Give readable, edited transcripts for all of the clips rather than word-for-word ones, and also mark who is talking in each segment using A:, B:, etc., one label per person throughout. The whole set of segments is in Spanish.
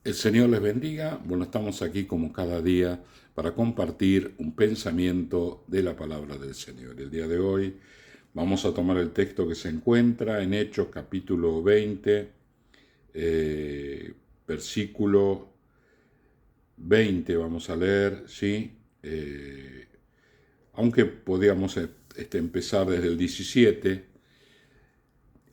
A: El Señor les bendiga. Bueno, estamos aquí como cada día para compartir un pensamiento de la palabra del Señor. El día de hoy vamos a tomar el texto que se encuentra en Hechos capítulo 20, versículo 20 vamos a leer, ¿sí? Aunque podíamos empezar desde el 17.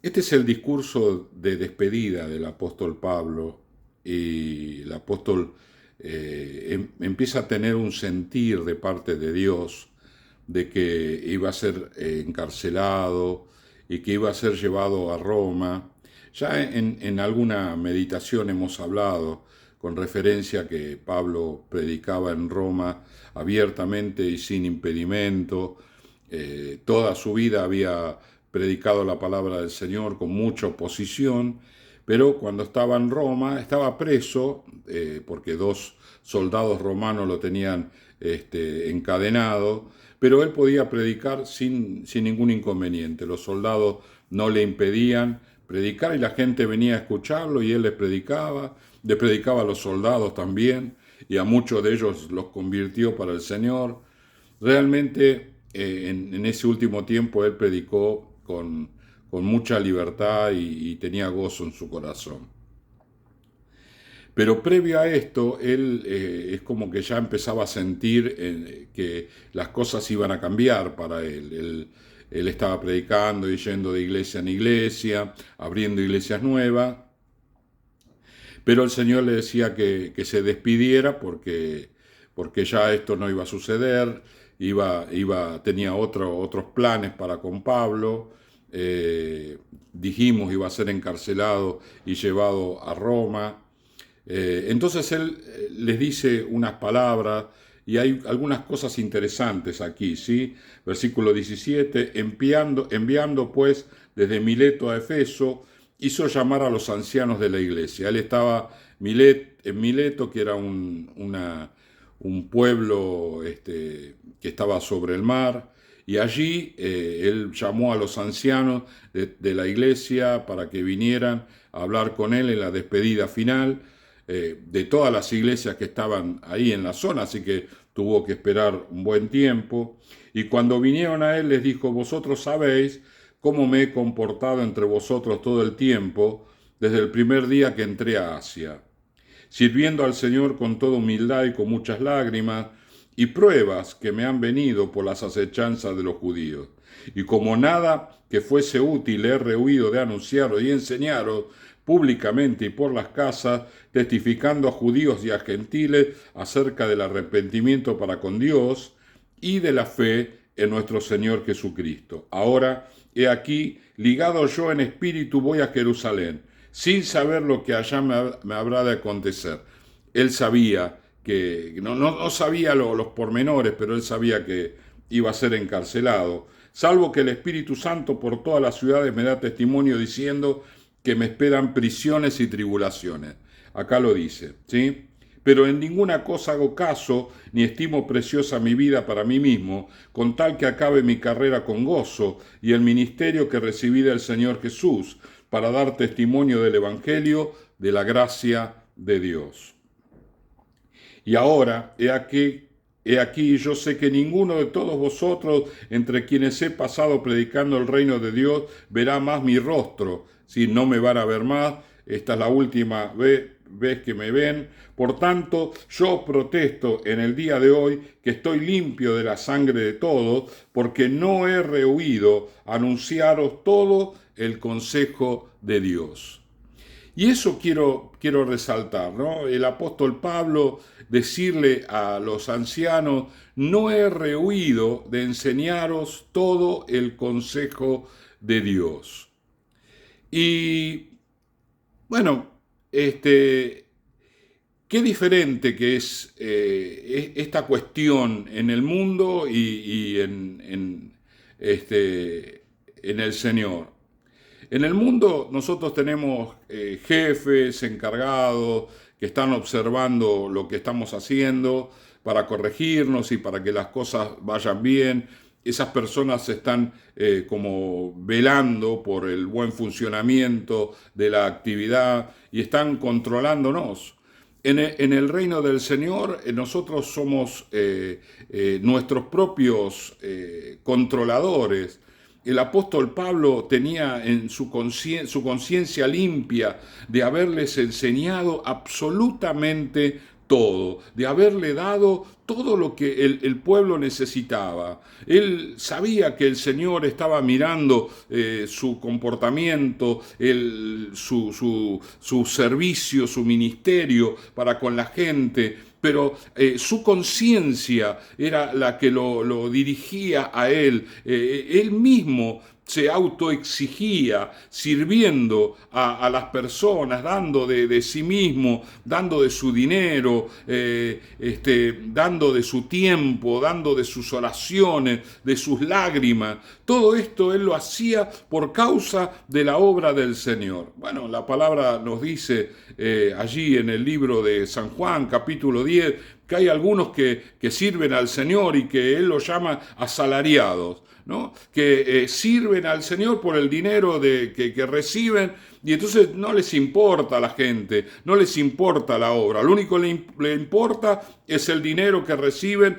A: Este es el discurso de despedida del apóstol Pablo y el apóstol empieza a tener un sentir de parte de Dios de que iba a ser encarcelado y que iba a ser llevado a Roma. Ya en alguna meditación hemos hablado con referencia a que Pablo predicaba en Roma abiertamente y sin impedimento. Toda su vida había predicado la palabra del Señor con mucha oposición, pero cuando estaba en Roma estaba preso porque dos soldados romanos lo tenían encadenado, pero él podía predicar sin ningún inconveniente. Los soldados no le impedían predicar y la gente venía a escucharlo y él le predicaba a los soldados también y a muchos de ellos los convirtió para el Señor. Realmente en ese último tiempo él predicó con mucha libertad y tenía gozo en su corazón. Pero previo a esto, él es como que ya empezaba a sentir que las cosas iban a cambiar para él. Él estaba predicando y yendo de iglesia en iglesia, abriendo iglesias nuevas, pero el Señor le decía que se despidiera porque ya esto no iba a suceder, tenía otros planes para con Pablo. Dijimos iba a ser encarcelado y llevado a Roma. Entonces él les dice unas palabras y hay algunas cosas interesantes aquí, ¿sí? Versículo 17, enviando pues desde Mileto a Efeso, hizo llamar a los ancianos de la iglesia. Él estaba en Mileto, que era un pueblo que estaba sobre el mar, y allí él llamó a los ancianos de la iglesia para que vinieran a hablar con él en la despedida final de todas las iglesias que estaban ahí en la zona, así que tuvo que esperar un buen tiempo. Y cuando vinieron a él les dijo, vosotros sabéis cómo me he comportado entre vosotros todo el tiempo, desde el primer día que entré a Asia, sirviendo al Señor con toda humildad y con muchas lágrimas, y pruebas que me han venido por las acechanzas de los judíos. Y como nada que fuese útil he rehuido de anunciaros y enseñaros públicamente y por las casas, testificando a judíos y a gentiles acerca del arrepentimiento para con Dios y de la fe en nuestro Señor Jesucristo. Ahora, he aquí, ligado yo en espíritu, voy a Jerusalén, sin saber lo que allá me habrá de acontecer. Él sabía que, no sabía los pormenores, pero él sabía que iba a ser encarcelado, salvo que el Espíritu Santo por todas las ciudades me da testimonio diciendo que me esperan prisiones y tribulaciones. Acá lo dice, ¿sí? Pero en ninguna cosa hago caso, ni estimo preciosa mi vida para mí mismo, con tal que acabe mi carrera con gozo y el ministerio que recibí del Señor Jesús, para dar testimonio del Evangelio de la gracia de Dios. Y ahora, he aquí, yo sé que ninguno de todos vosotros, entre quienes he pasado predicando el reino de Dios, verá más mi rostro, si no me van a ver más. Esta es la última vez que me ven. Por tanto, yo protesto en el día de hoy que estoy limpio de la sangre de todos, porque no he rehuido anunciaros todo el consejo de Dios. Y eso quiero resaltar, ¿no? El apóstol Pablo decirle a los ancianos, no he rehuido de enseñaros todo el consejo de Dios. Y bueno, qué diferente que es esta cuestión en el mundo y en el Señor. En el mundo nosotros tenemos jefes, encargados, que están observando lo que estamos haciendo para corregirnos y para que las cosas vayan bien. Esas personas están como velando por el buen funcionamiento de la actividad y están controlándonos. En el reino del Señor, nosotros somos nuestros propios controladores. El apóstol Pablo tenía en su conciencia limpia de haberles enseñado absolutamente todo, de haberle dado todo lo que el pueblo necesitaba. Él sabía que el Señor estaba mirando su comportamiento, su servicio, su ministerio para con la gente, pero su conciencia era la que lo dirigía a él. Él mismo se autoexigía, sirviendo a las personas, dando de sí mismo, dando de su dinero, dando de su tiempo, dando de sus oraciones, de sus lágrimas. Todo esto él lo hacía por causa de la obra del Señor. Bueno, la palabra nos dice allí en el libro de San Juan, capítulo 10, que hay algunos que sirven al Señor y que él los llama asalariados, ¿no? Que sirven al Señor por el dinero que reciben, y entonces no les importa a la gente, no les importa la obra, lo único que le importa es el dinero que reciben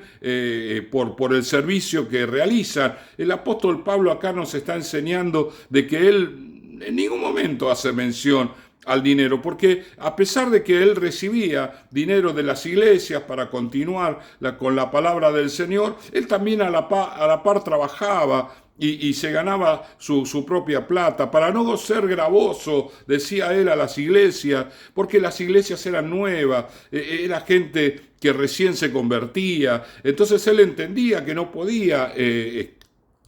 A: por el servicio que realizan. El apóstol Pablo acá nos está enseñando de que él en ningún momento hace mención al dinero, porque a pesar de que él recibía dinero de las iglesias para continuar con la palabra del Señor, él también a la par trabajaba y se ganaba su propia plata, para no ser gravoso, decía él, a las iglesias, porque las iglesias eran nuevas, era gente que recién se convertía. Entonces él entendía que no podía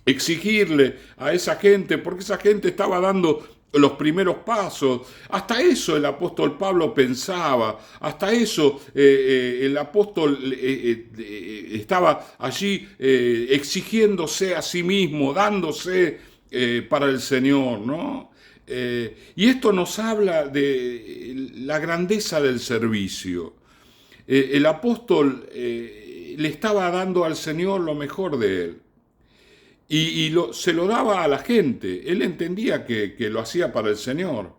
A: exigirle a esa gente, porque esa gente estaba dando los primeros pasos. Hasta eso el apóstol Pablo pensaba, hasta eso el apóstol estaba allí exigiéndose a sí mismo, dándose para el Señor, ¿no? Y esto nos habla de la grandeza del servicio. El apóstol le estaba dando al Señor lo mejor de él. Se lo daba a la gente. Él entendía que lo hacía para el Señor.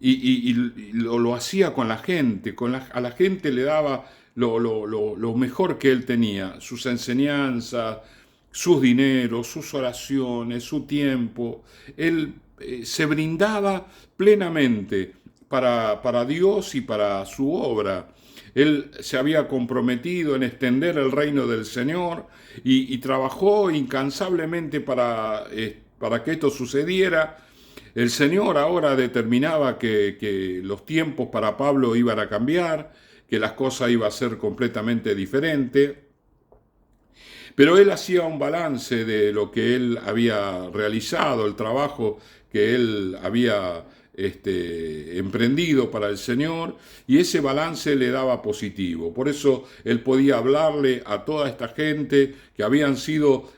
A: Y lo hacía con la gente. A la gente le daba lo mejor que él tenía. Sus enseñanzas, sus dineros, sus oraciones, su tiempo. Él se brindaba plenamente para Dios y para su obra. Él se había comprometido en extender el reino del Señor y trabajó incansablemente para que esto sucediera. El Señor ahora determinaba que los tiempos para Pablo iban a cambiar, que las cosas iban a ser completamente diferentes. Pero él hacía un balance de lo que él había realizado, el trabajo que él había emprendido para el Señor, y ese balance le daba positivo. Por eso él podía hablarle a toda esta gente que habían sido,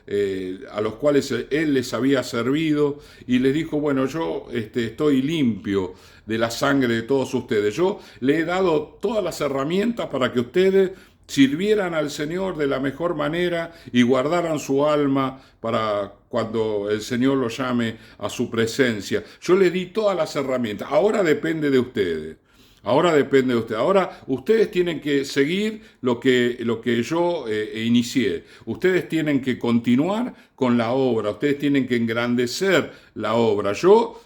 A: a los cuales él les había servido, y les dijo: bueno, yo estoy limpio de la sangre de todos ustedes. Yo le he dado todas las herramientas para que ustedes sirvieran al Señor de la mejor manera y guardaran su alma para cuando el Señor lo llame a su presencia. Yo les di todas las herramientas. Ahora depende de ustedes. Ahora depende de ustedes. Ahora ustedes tienen que seguir lo que yo inicié. Ustedes tienen que continuar con la obra. Ustedes tienen que engrandecer la obra. Yo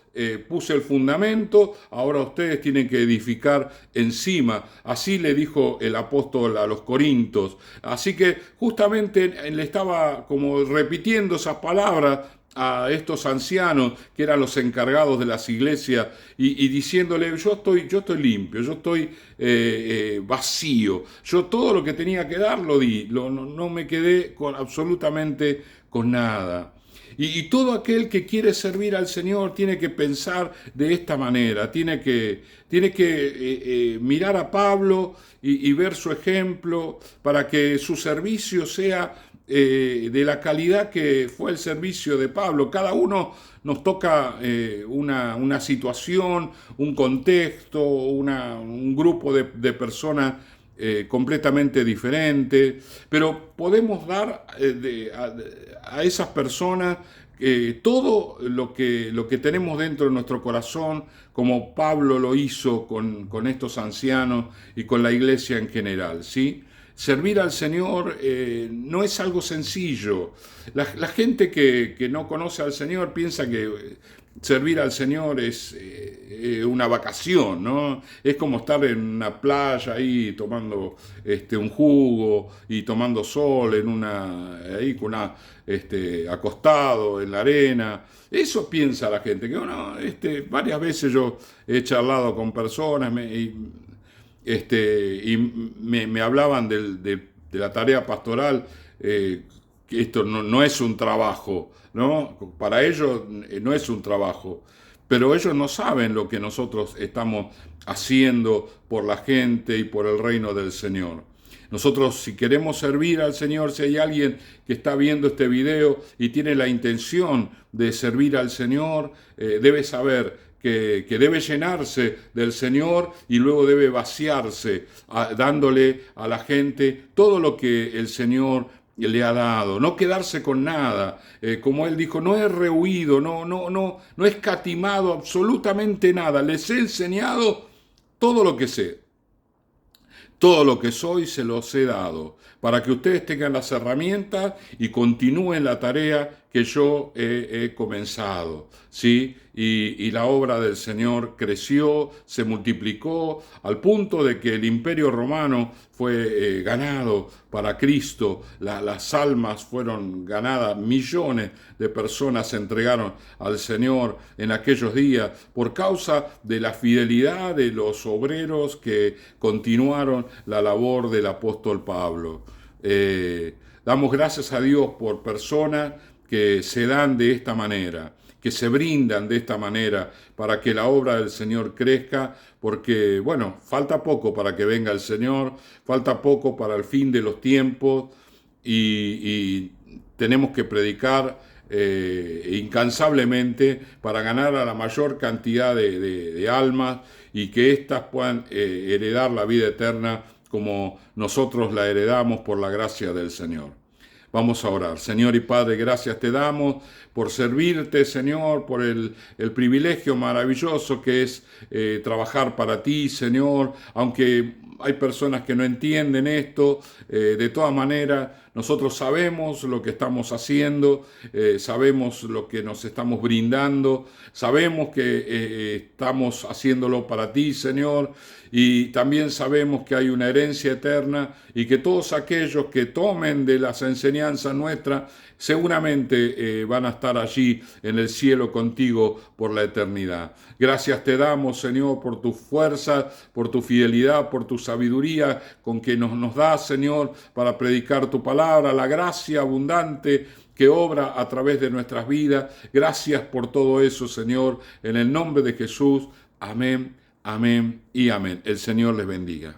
A: puse el fundamento, ahora ustedes tienen que edificar encima. Así le dijo el apóstol a los Corintios. Así que justamente le estaba como repitiendo esas palabras a estos ancianos que eran los encargados de las iglesias y diciéndole: yo estoy limpio, yo estoy vacío, yo todo lo que tenía que dar lo di, no me quedé absolutamente con nada. Y todo aquel que quiere servir al Señor tiene que pensar de esta manera, tiene que mirar a Pablo y ver su ejemplo para que su servicio sea de la calidad que fue el servicio de Pablo. Cada uno nos toca una situación, un contexto, un grupo de personas completamente diferente, pero podemos dar a esas personas todo lo que tenemos dentro de nuestro corazón, como Pablo lo hizo con estos ancianos y con la iglesia en general, ¿sí? Servir al Señor no es algo sencillo. La gente que no conoce al Señor piensa que servir al Señor es una vacación, ¿no? Es como estar en una playa ahí tomando un jugo y tomando sol ahí con acostado en la arena. Eso piensa la gente, que bueno, varias veces yo he charlado con personas me hablaban de la tarea pastoral, que esto no es un trabajo, ¿no? Para ellos no es un trabajo, pero ellos no saben lo que nosotros estamos haciendo por la gente y por el reino del Señor. Nosotros, si queremos servir al Señor, si hay alguien que está viendo este video y tiene la intención de servir al Señor, debe saber que debe llenarse del Señor y luego debe vaciarse, dándole a la gente todo lo que el Señor le ha dado, no quedarse con nada. Como él dijo, no he rehuido, no he escatimado absolutamente nada, les he enseñado todo lo que sé. Todo lo que soy se los he dado, para que ustedes tengan las herramientas y continúen la tarea que yo he comenzado, ¿sí? Y la obra del Señor creció, se multiplicó, al punto de que el Imperio Romano fue ganado para Cristo, las almas fueron ganadas, millones de personas se entregaron al Señor en aquellos días por causa de la fidelidad de los obreros que continuaron la labor del apóstol Pablo. Damos gracias a Dios por personas que se dan de esta manera, que se brindan de esta manera para que la obra del Señor crezca, porque, bueno, falta poco para que venga el Señor, falta poco para el fin de los tiempos y tenemos que predicar incansablemente para ganar a la mayor cantidad de almas y que éstas puedan heredar la vida eterna como nosotros la heredamos por la gracia del Señor. Vamos a orar. Señor y Padre, gracias te damos por servirte, Señor, por el privilegio maravilloso que es trabajar para ti, Señor, aunque hay personas que no entienden esto, de todas maneras nosotros sabemos lo que estamos haciendo, sabemos lo que nos estamos brindando, sabemos que estamos haciéndolo para ti, Señor, y también sabemos que hay una herencia eterna y que todos aquellos que tomen de las enseñanzas nuestras seguramente van a estar allí en el cielo contigo por la eternidad. Gracias te damos, Señor, por tu fuerza, por tu fidelidad, por tu sabiduría con que nos das, Señor, para predicar tu palabra, la gracia abundante que obra a través de nuestras vidas. Gracias por todo eso, Señor, en el nombre de Jesús. Amén, amén y amén. El Señor les bendiga.